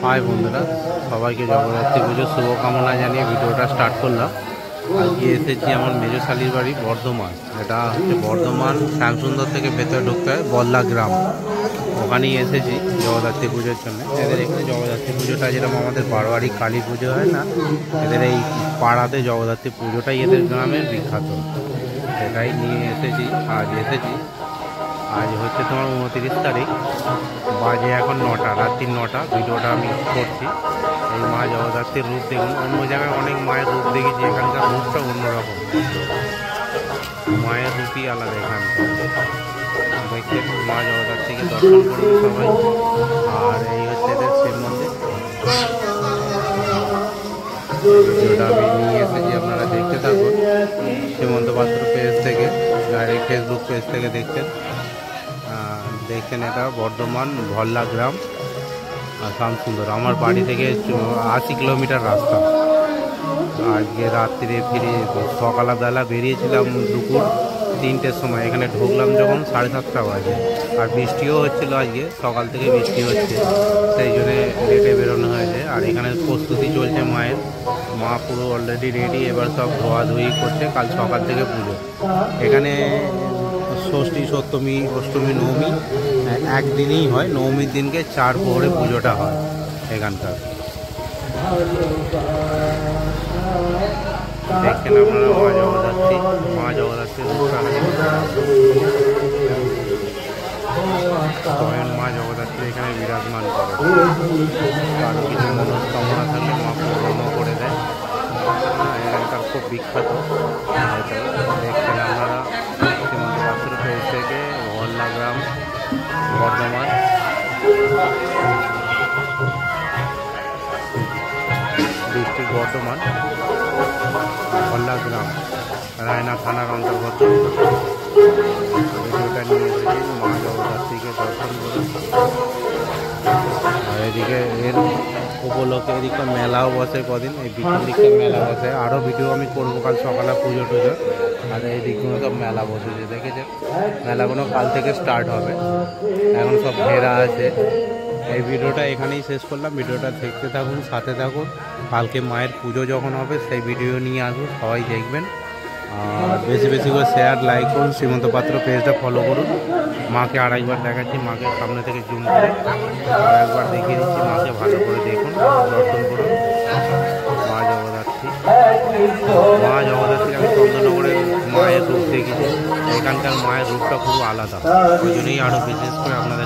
High বন্ধুরা, সবাইকে জগদ্ধাত্রী পুজোর শুভকামনা জানিয়ে ভিডিওটা স্টার্ট করলাম। আজকে এসেছি আমার মেজো শালির বাড়ি বর্ধমান। এটা হচ্ছে বর্ধমান শ্যামসুন্দর থেকে ভেতরে ঢুকতে হয় বল্লা গ্রাম, ওখানেই এসেছি জগদ্ধাত্রী পুজোর জন্য। এদের এখানে জগদ্ধাত্রী পুজোটা যেরকম আমাদের বারোয়ারি কালী পুজো হয় না, এদের এই পাড়াতে জগদ্ধাত্রী পুজোটাই এদের গ্রামের বিখ্যাত। সেটাই নিয়ে এসেছি। আজ হচ্ছে তোমার 29 তারিখ, বাজে এখন 9টা, রাত্রি 9টা। ভিডিওটা আমি করছি। এই মা জগদ্ধাত্রীর রূপ দেখুন। অন্য জায়গায় অনেক মায়ের রূপ দেখেছি, এখানকার রূপটা অন্যরকম, মায়ের রূপই আলাদা। এখানকার দেখছেন মা জগদ্ধাত্রীকে দর্শন করবে সবাই। আর এই হচ্ছে এদের শিব মন্দির। ভিডিওটা আমি নিয়ে এসেছি, আপনারা দেখতে থাকুন। সীমন্ত পাত্র পেজ থেকে, ডাইরেক্ট ফেসবুক পেজ থেকে দেখছেন। এটা বর্ধমান ভল্লা গ্রাম শ্যামসুন্দর। আমার বাড়ি থেকে 80 কিলোমিটার রাস্তা। আজকে রাত্রে ফিরে সকালবেলা বেরিয়েছিলাম দুপুর 3টের সময়। এখানে ঢুকলাম যখন 7:30 বাজে। আর বৃষ্টিও হচ্ছিল, আজকে সকাল থেকে বৃষ্টি হচ্ছে, সেই জন্যে লেটে বেরোনো হয়েছে। আর এখানে প্রস্তুতি চলছে মায়ের। মা পুরো অলরেডি রেডি, এবার সব ধোয়াধুয়ি করছে। কাল সকাল থেকে পুজো। এখানে ষষ্ঠী, সপ্তমী, অষ্টমী, নবমী একদিনেই হয়। নবমীর দিনকে 4 প্রহরে পুজোটা হয় এখানকার। দেখছেন আপনারা মা জগদ্ধাত্রীর স্বয়ং মা জগদ্ধাত্রী এখানে বিরাজমান করে। কারো কিছু মনস্কামনা থাকলে মা পূরণ করে দেয়। এখানকার খুব বিখ্যাত। দেখছেন আপনারা সীমন্ত পাত্র পেজ থেকে ভল্লা গ্রাম বর্ধমান। ডিস্ট্রিক্ট বর্ধমান, ভল্লা গ্রাম, রায়না থানার অন্তর্গত। ভিডিওটা নিয়ে এসেছি মা জগদ্ধাত্রীকে দর্শন করুন। আর এদিকে এর উপলক্ষে এদিকে মেলাও বসে কদিন, এই বিকেল দিকটা মেলা বসে। আরও ভিডিও আমি করবো কাল সকালে পুজো টুজো। আর এই দিকগুলো সব মেলা বসেছে, দেখেছেন? মেলাগুলো কাল থেকে স্টার্ট হবে, এখন সব ঘেরা আছে। এই ভিডিওটা এখানেই শেষ করলাম। ভিডিওটা দেখতে থাকুন, সাথে থাকুন। কালকে মায়ের পুজো যখন হবে সেই ভিডিও নিয়ে আসুন, সবাই দেখবেন। আর বেশি বেশি করে শেয়ার, লাইক করুন। সীমন্ত পাত্র পেজটা ফলো করুন। মাকে আরেকবার দেখাচ্ছি, মাকে সামনে থেকে জুম করে আরেকবার দেখিয়ে দিচ্ছি। মাকে ভালো করে দেখুন, দর্শন করুন। মা জগদ্ধাত্রী আমি চন্দননগরের মায়ের রূপ দেখেছি। এখানকার মায়ের রূপটা খুব আলাদা, ওই জন্যই আরও বিশেষ করে আপনাদের